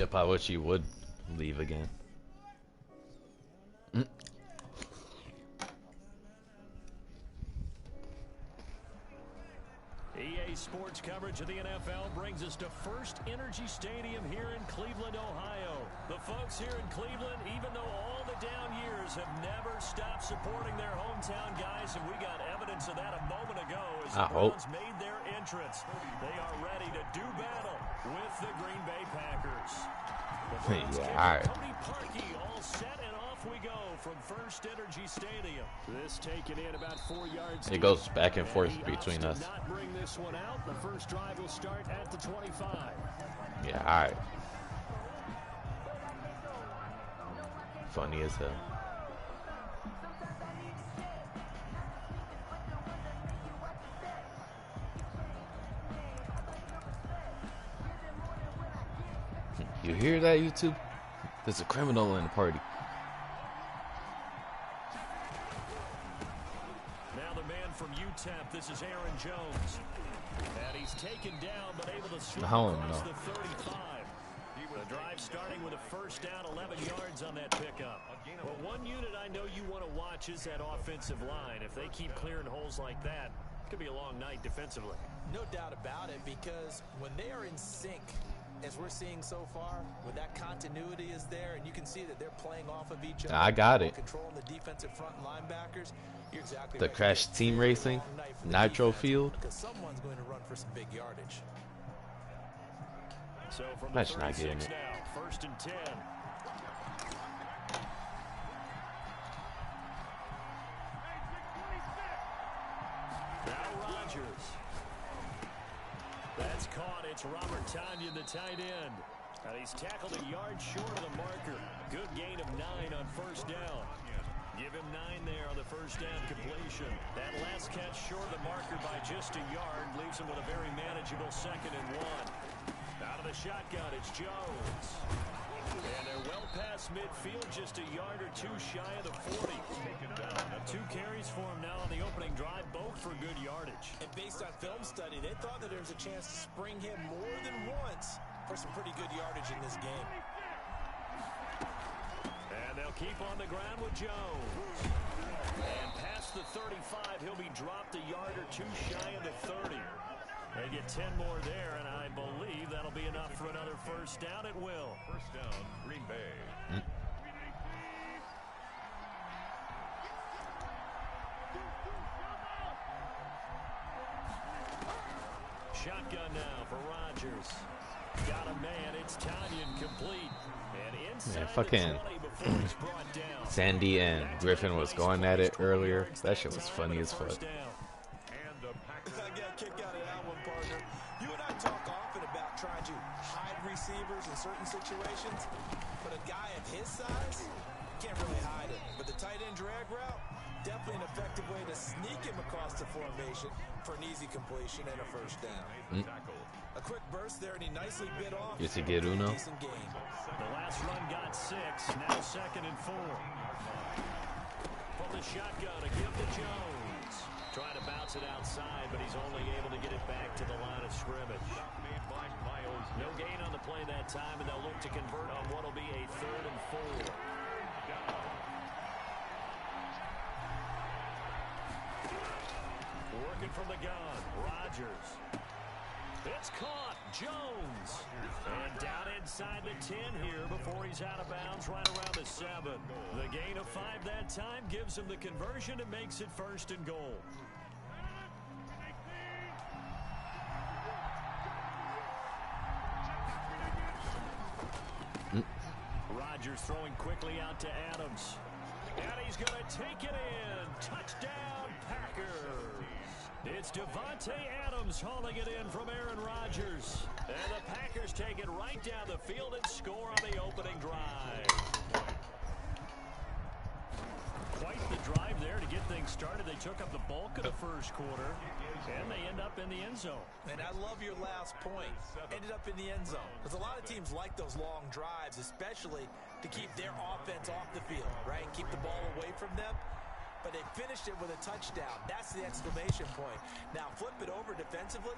Yep, I wish you would leave again. EA Sports coverage of the NFL brings us to First Energy Stadium here in Cleveland, Ohio. The folks here in Cleveland, even though all the down years, have never stopped supporting their hometown guys, and we got evidence of that a moment ago as the Browns made their entrance. They are ready to do battle with the Green Bay Packers. Tony Parkey all set, and off we go from First Energy Stadium. This taken in about 4 yards. It goes back and forth between us. Not bring this one out. The first drive will start at the 25. Yeah, all right. Funny as hell. You hear that, YouTube? There's a criminal in the party. Now the man from UTEP, this is Aaron Jones. And he's taken down, but able to slip across the 35. The drive starting with a first down, 11 yards on that pickup. But one unit I know you want to watch is that offensive line. If they keep clearing holes like that, it could be a long night defensively. No doubt about it, because when they are in sync, as we're seeing so far, when that continuity is there, and you can see that they're playing off of each other. I got it. Controlling the defensive front linebackers. You're exactly the right. Crash Team Racing, Nitro Field. Because someone's going to run for some big yardage. So from That's not getting it. Now, first and 10. Now Rodgers. That's caught. It's Robert Tonyan, the tight end. And he's tackled a yard short of the marker. Good gain of 9 on first down. Give him 9 there on the first down completion. That last catch short of the marker by just a yard leaves him with a very manageable 2nd and 1. Out of the shotgun, it's Jones. And they're well past midfield, just a yard or 2 shy of the 40. 2 carries for him now on the opening drive, both for good yardage. And based on film study, they thought that there was a chance to spring him more than once for some pretty good yardage in this game. And they'll keep on the ground with Jones. And past the 35, he'll be dropped a yard or 2 shy of the 30. They get 10 more there, and I believe that'll be enough for another first down. It will. First down, Green Bay. Shotgun now for Rodgers. Got a man. It's Tonyan complete. And inside fucking Sandy and Griffin was going at it earlier. That shit was funny as fuck. I got a kick out of that one, partner. You and I talk often about trying to hide receivers in certain situations, but a guy of his size can't really hide it. But the tight end drag route, definitely an effective way to sneak him across the formation for an easy completion and a first down. A quick burst there, and he nicely bit off. Yes, he did, Uno. Decent gain. The last run got 6, now 2nd and 4. From the shotgun, a give to Jones. Trying to bounce it outside, but he's only able to get it back to the line of scrimmage. No gain on the play that time, and they'll look to convert on what will be a 3rd and 4. Working from the gun, Rodgers. It's caught, Jones. And down inside the 10 here before he's out of bounds right around the 7. The gain of 5 that time gives him the conversion and makes it 1st and goal. Rodgers throwing quickly out to Adams. And he's going to take it in. Touchdown, Packers. It's Devontae Adams hauling it in from Aaron Rodgers. And the Packers take it right down the field and score on the opening drive. Quite the drive there to get things started. They took up the bulk of the first quarter, and they end up in the end zone. And I love your last point. Ended up in the end zone. Because a lot of teams like those long drives, especially to keep their offense off the field, right? Keep the ball away from them. But they finished it with a touchdown. That's the exclamation point. Now flip it over defensively.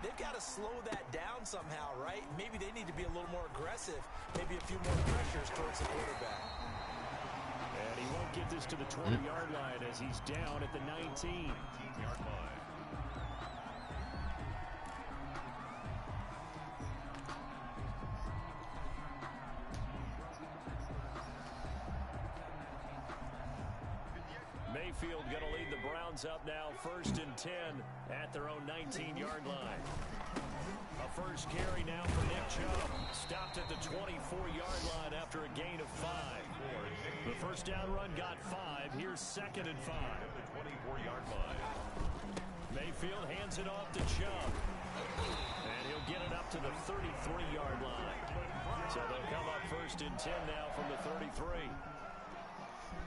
they've got to slow that down somehow, right? Maybe they need to be a little more aggressive, maybe a few more pressures towards the quarterback. And he won't get this to the 20-yard line as he's down at the 19-yard line. Mayfield going to lead the Browns up now, 1st and 10 at their own 19-yard line. A first carry now for Nick Chubb. Stopped at the 24-yard line after a gain of 5. The first down run got 5. Here's 2nd and 5. At the 24-yard line. Mayfield hands it off to Chubb. And he'll get it up to the 33-yard line. So they'll come up 1st and 10 now from the 33.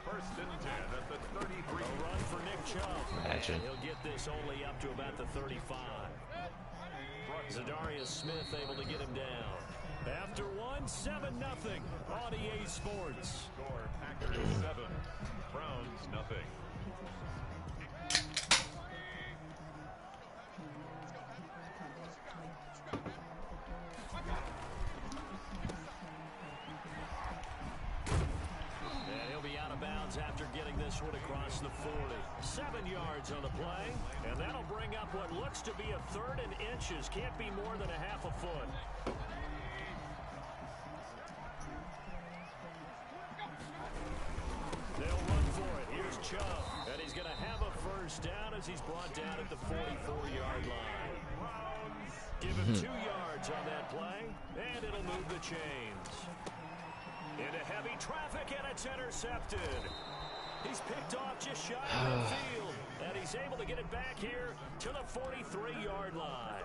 1st and 10 at the 33. A run for Nick Chubb. Imagine. And he'll get this only up to about the 35. Zadarius Smith able to get him down. After one, 7-0 on EA Sports. Score Packers 7, Browns nothing. And he'll be out of bounds after getting this one across the 40. 7 yards on the play, and that'll bring up what looks to be a 3rd and inches. Can't be more than a half a foot. They'll run for it. Here's Chubb, and he's going to have a first down as he's brought down at the 44-yard line. Give him 2 yards on that play, and it'll move the chains. Into heavy traffic, and it's intercepted. He's picked off just shy of midfield, and he's able to get it back here to the 43-yard line.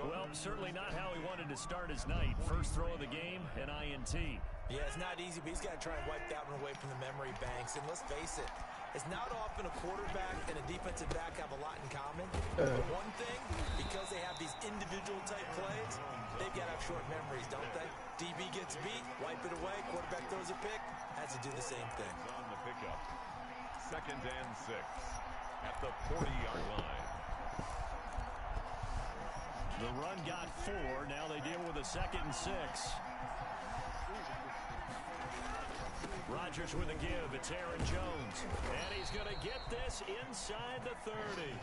Well, certainly not how he wanted to start his night. First throw of the game, an INT. Yeah, it's not easy, but he's got to try and wipe that one away from the memory banks. And let's face it, it's not often a quarterback and a defensive back have a lot in common. But one thing, because they have these individual type plays, they've got to have short memories, don't they? DB gets beat, wipe it away, quarterback throws a pick, has to do the same thing. On the pickup. 2nd and 6 at the 40-yard line. The run got 4. Now they deal with a 2nd and 6. Rodgers with a give. It's Aaron Jones. And he's going to get this inside the 30.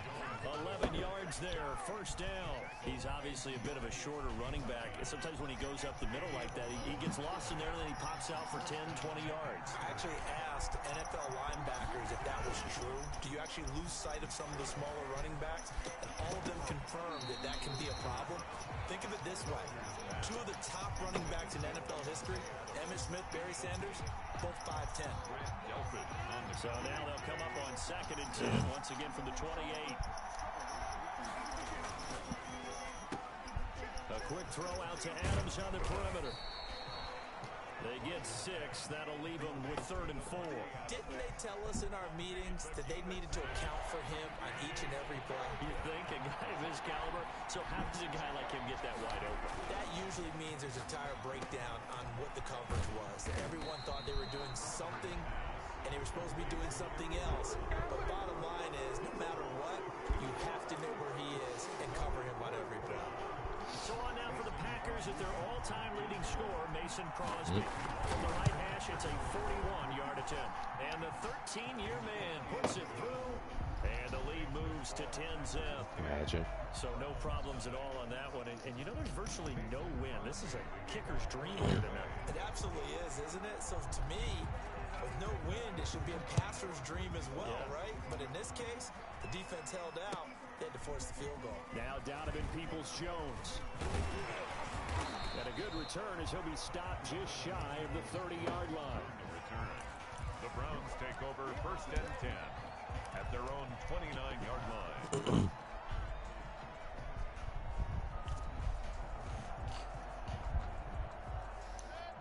11 yards there. First down. He's obviously a bit of a shorter running back. Sometimes when he goes up the middle like that, he gets lost in there and then he pops out for 10, 20 yards. I actually asked NFL linebackers if that was true. Do you actually lose sight of some of the smaller running backs? And all of them confirmed that that can be a problem. Think of it this way. 2 of the top running backs in NFL history, Emmitt Smith, Barry Sanders, both 5'10". So now they'll come up on 2nd and 10, once again from the 28. A quick throw out to Adams on the perimeter. They get 6. That'll leave them with 3rd and 4. Didn't they tell us in our meetings that they needed to account for him on each and every play? You think a guy of his caliber? So how does a guy like him get that wide open? That usually means there's a entire breakdown on what the coverage was. Everyone thought they were doing something, and they were supposed to be doing something else. But bottom line is, no matter what, you have to know where he is and cover him on every play. So on now for the Packers at their all-time leading scorer, Mason Crosby. From the right hash, it's a 41-yard attempt. And the 13-year man puts it through, and the lead moves to 10-zip. Imagine. So no problems at all on that one. And you know, there's virtually no win. This is a kicker's dream here tonight. It absolutely is, isn't it? So to me, with no wind, it should be a passer's dream as well, right? But in this case, the defense held out. They had to force the field goal. Now Donovan Peoples-Jones. And a good return as he'll be stopped just shy of the 30-yard line. Return. The Browns take over 1st and 10 at their own 29-yard line.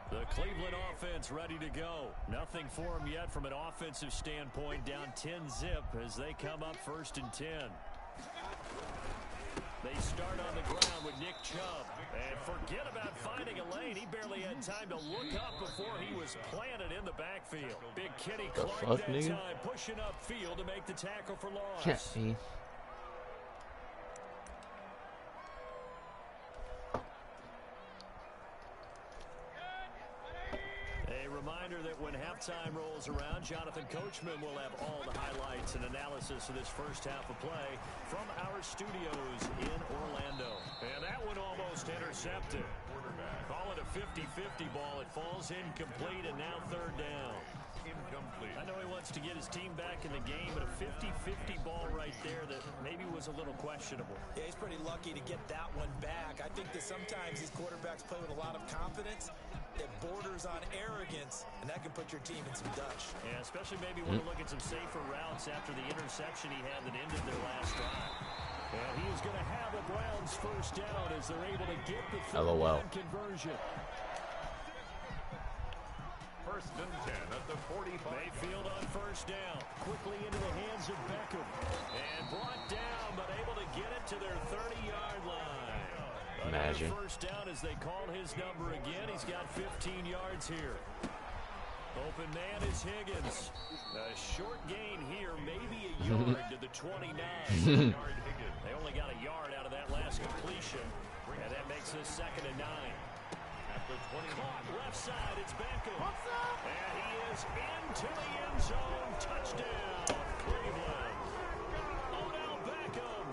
The Cleveland offense ready to go. Nothing for them yet from an offensive standpoint. Down 10-zip as they come up 1st and 10. They start on the ground with Nick Chubb. And forget about finding a lane. He barely had time to look up before he was planted in the backfield. Big Kenny Clark that time, pushing upfield to make the tackle for loss. Can't be. it when halftime rolls around. Jonathan Coachman will have all the highlights and analysis of this first half of play from our studios in Orlando. And that one almost intercepted. Call it a 50-50 ball. It falls incomplete, and now third down. Incomplete. I know he wants to get his team back in the game, but a 50-50 ball right there that maybe was a little questionable. Yeah, he's pretty lucky to get that one back. I think that sometimes these quarterbacks play with a lot of confidence. It borders on arrogance, and that can put your team in some dutch. Yeah, especially maybe want to look at some safer routes after the interception he had that ended their last drive. And he is going to have the Browns first down as they're able to get the third down conversion. First and 10 at the 45. Mayfield on first down. Quickly into the hands of Beckham. And brought down, but able to get it to their 30-yard line. Imagine. Another first down as they call his number again. He's got 15 yards here. Open man is Higgins. A short gain here, maybe a yard to the 29. They only got a yard out of that last completion. And that makes this 2nd and 9. At the 20. Caught left side, it's Beckham. And he is into the end zone. Touchdown, Cleveland. Odell Beckham,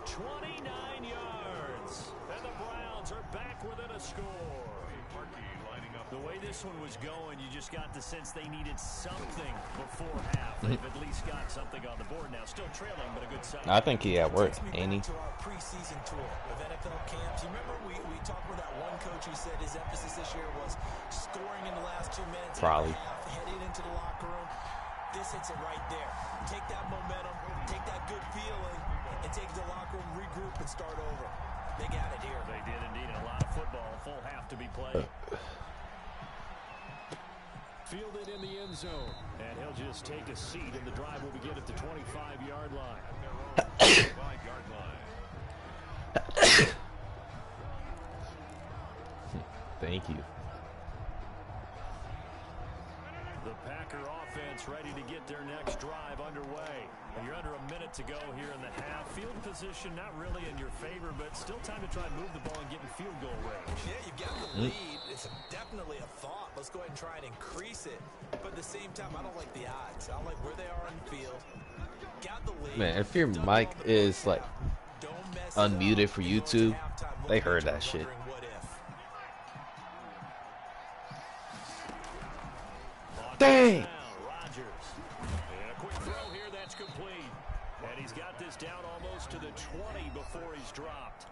29 yards. And the Browns are back within a score. The way this one was going, you just got the sense they needed something before half. They've at least got something on the board now. Still trailing, but a good sign. I think he at work, ain't he? To our preseason tour of NFL camps. You remember we talked with that one coach who said his emphasis this year was scoring in the last 2 minutes. Probably. Heading into the locker room. This hits it right there. Take that momentum, take that good feeling, and take it to the locker room, regroup, and start over. They got it here. They did indeed. A lot of football. Full half to be played. Fielded in the end zone. And he'll just take a seat, and the drive will begin at the 25-yard line. 25-yard line. Thank you. The Packer offense ready to get their next drive underway. And you're under a minute to go here in the half. Field position not really in your favor, but still time to try and move the ball and get in field goal range. Yeah, you've got the lead. It's definitely a thought. Let's go ahead and try and increase it. But at the same time, I don't like the odds. I don't like where they are on the field. Got the lead. Man, if your mic is like unmuted for YouTube, they heard that shit. Dang! Rodgers. And a quick throw here, that's complete. And he's got this down almost to the 20 before he's dropped.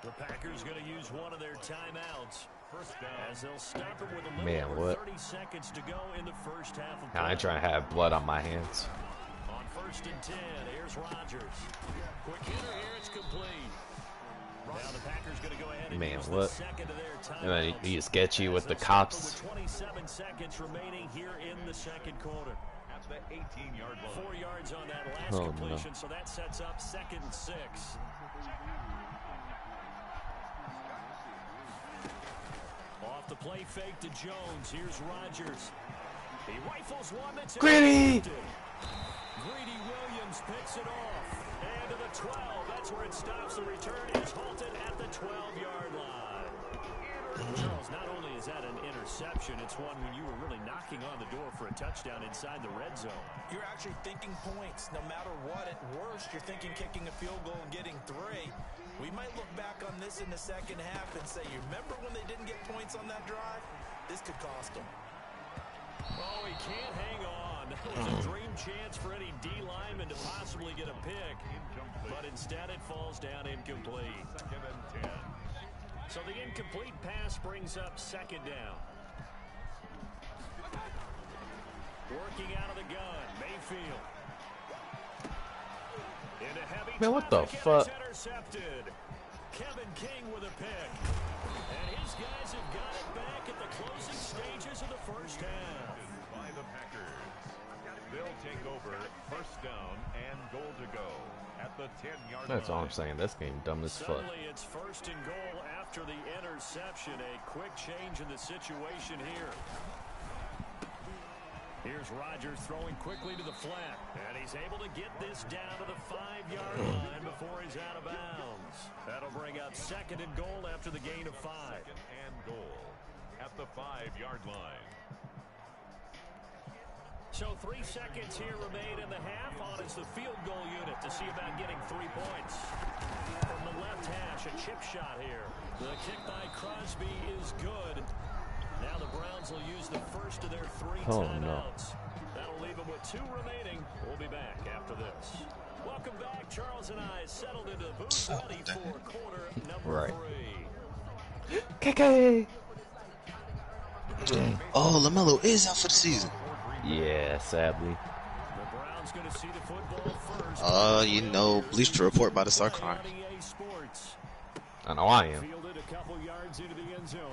The Packers going to use one of their timeouts. First down. As they'll stop him with a little over 30 seconds to go in the first half of play. I ain't trying to have blood on my hands. On first and 10, here's Rodgers. Quick hitter here, it's complete. Now the Packers going to go ahead and use the second of their timeouts. And then you sketchy with the cops. 27 seconds remaining here in the second quarter. At the 18-yard line. 4 yards on that last completion, so that sets up 2nd and 6. Off the play fake to Jones. Here's Rodgers. He rifles one that's Greedy! Greedy Williams picks it off. And to the 12. That's where it stops. The return is halted at the 12-yard line. Charles, not only is that an interception, it's one when you were really knocking on the door for a touchdown inside the red zone. You're actually thinking points. No matter what, at worst, you're thinking kicking a field goal and getting 3. We might look back on this in the second half and say, you remember when they didn't get points on that drive? This could cost them. Oh, he can't hang on. That was a dream chance for any D lineman to possibly get a pick. But instead it falls down incomplete. 2nd and 10. So the incomplete pass brings up 2nd down. Working out of the gun, Mayfield. Into heavy Man, what the fuck? Intercepted. Kevin King with a pick. And his guys have got it back at the closing stages of the first half. By the Packers. They'll take over first down and goal to go at the 10-yard line. That's all I'm saying. This game dumb as fuck. Suddenly it's 1st and goal after the interception. A quick change in the situation here. Here's Rodgers throwing quickly to the flat. And he's able to get this down to the 5-yard line before he's out of bounds. That'll bring up 2nd and goal after the gain of 5. 2nd and goal at the 5-yard line. So 3 seconds here remain in the half. On is the field goal unit to see about getting 3 points. From the left hash, a chip shot here. The kick by Crosby is good. Now the Browns will use the first of their 3 timeouts. That'll leave them with 2 remaining. We'll be back after this. Welcome back. Charles and I settled into the booth ready for quarter number 3. KK. Oh, LaMelo is out for the season. Yeah, sadly. The Browns going to see the football first. You know, Bleacher Report about to start crying. I know I am. Fielded a couple yards into the end zone.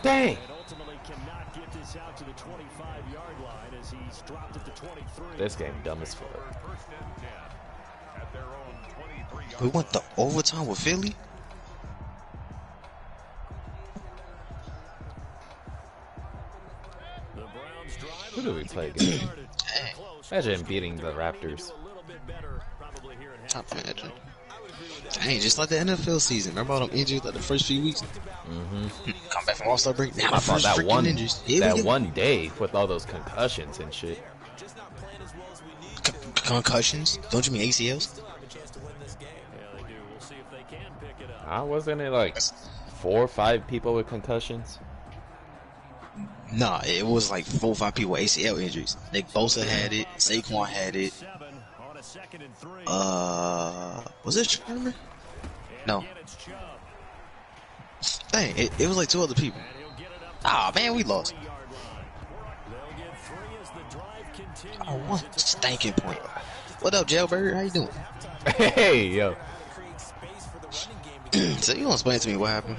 Dang. And ultimately cannot get this out to the 25-yard line as he's dropped it to 23. This game dumb as fuck. First and 10 at their own 23-yard We went to overtime with Philly. The Browns drive. Who do we play against? Dang. Imagine beating the Raptors. Top imagine. Dang, just like the NFL season. Remember all them injuries like the first few weeks? Come back from All-Star break. Now I thought that one day. day with all those concussions and shit. Concussions? Don't you mean ACLs? Wasn't it like 4 or 5 people with concussions? Nah, it was like 4 or 5 people with ACL injuries. Nick Bosa had it. Saquon had it. Was it Sherman? No. Dang, it was like 2 other people. Ah, man, we lost. Oh, one stinking point. What up, Jailbird? How you doing? Hey, yo. So you gonna explain to me what happened?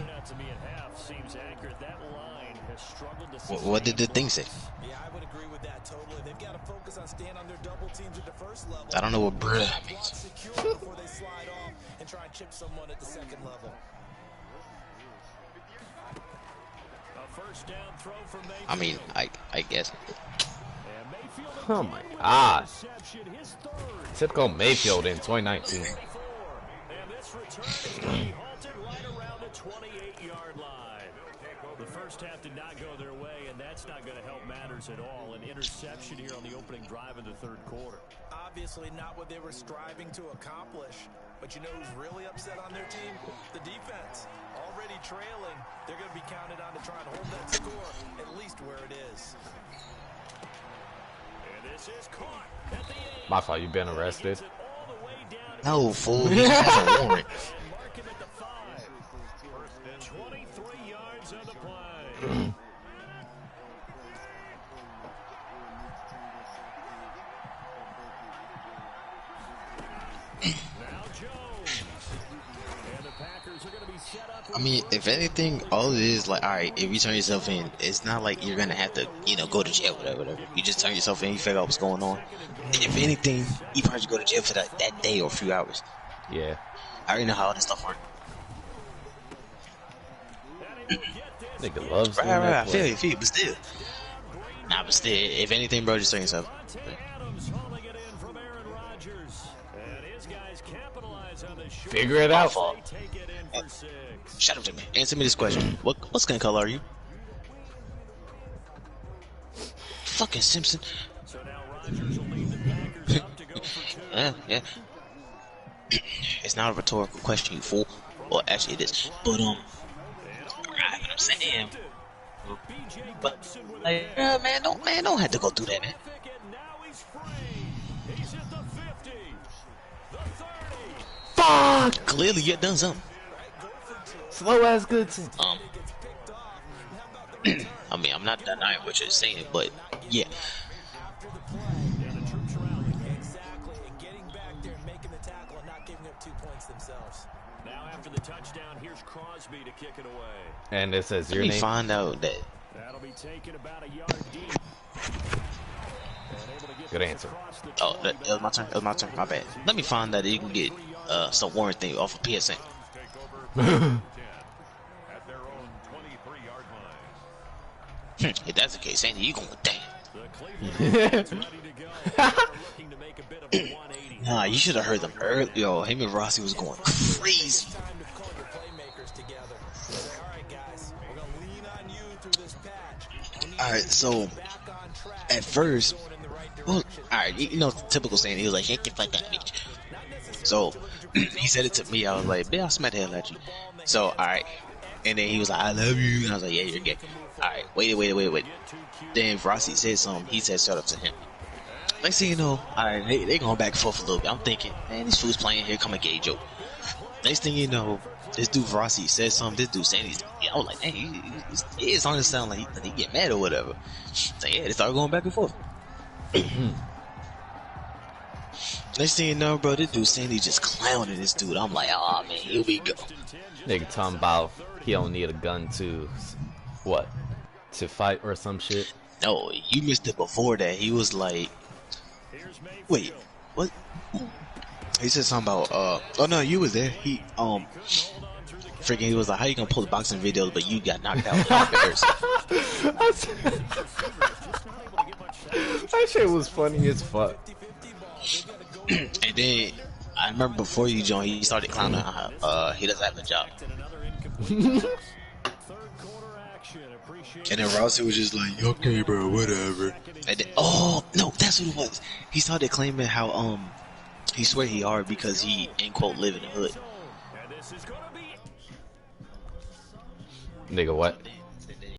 What did the thing say? I don't know what bruh means. I mean, I guess. Oh my god. Typical Mayfield in 2019. And this return is going to be halted right around the 28-yard line. The first half did not go their way, and that's not going to help matters at all. An interception here on the opening drive of the third quarter. Obviously not what they were striving to accomplish. But you know who's really upset on their team? The defense. Already trailing, they're going to be counted on to try and hold that score, at least where it is. And this is caught at the 8. My fault, you been arrested. No, fool. He has a warrant. And mark him at the 5. 23 yards on the play. Now Jones. And the Packers are going to be set up. I mean, if anything, all it is, like, alright, if you turn yourself in, it's not like you're gonna have to, go to jail or whatever. You just turn yourself in, you figure out what's going on. If anything, you probably go to jail for that day or a few hours. Yeah. I already know how all this stuff works. Nigga loves doing Right, that I feel play. you, but still. Nah, but still, if anything, bro, just turn yourself. Figure it out. Shut up, Jimmy. Answer me this question. What skin color are you? Fucking Simpson. Yeah. It's not a rhetorical question, you fool. Well, actually it is. But, right, what I'm saying. But, like, man, don't have to go through that, man. Fuck! Clearly, you done something. Slow as Goodson. I mean, I'm not denying what you're saying, but yeah. Now after the touchdown, here's Crosby to kick it away. And it says your Let me name. find out that. That'll be taken about a yard deep. Good answer. Oh, that was my turn. That was my turn. My bad. Let me find that you can get some warrant thing off of PSN. If that's the case, Sandy, you going damn. Nah, you should have heard them early. Yo, him and Rossi was going crazy. Alright, so at first, well, alright, you know, typical saying, he was like, shake your fuck up, bitch. So, he said it to me, I was like, bitch, I'll smack the hell out you. So, alright. And then he was like, I love you. And I was like, yeah, you're gay. Alright, wait. Then Rossi said something, he said shut up to him. Next thing you know, alright, they going back and forth a little bit. I'm thinking, man, these fools playing here, come a gay joke. Next thing you know, this dude Rossi said something, this dude Sandy's, I was like, dang, it's on to sound like he get mad or whatever. So yeah, they started going back and forth. Next thing you know, bro, this dude Sandy just clowning this dude. I'm like, oh man, here we go. Nigga talking about he don't need a gun to, what? To fight or some shit? No, you missed it before that. He was like, wait, what? He said something about, oh no, you was there. He was like, how you gonna pull the boxing videos, but you got knocked out? That shit was funny as fuck. And then I remember before you joined, he started clowning how he doesn't have a job. And then Rossi was just like, okay, bro, whatever. And then, oh no, that's what it was. He started claiming how he swear he hard because he in quote live in the hood. Nigga, what?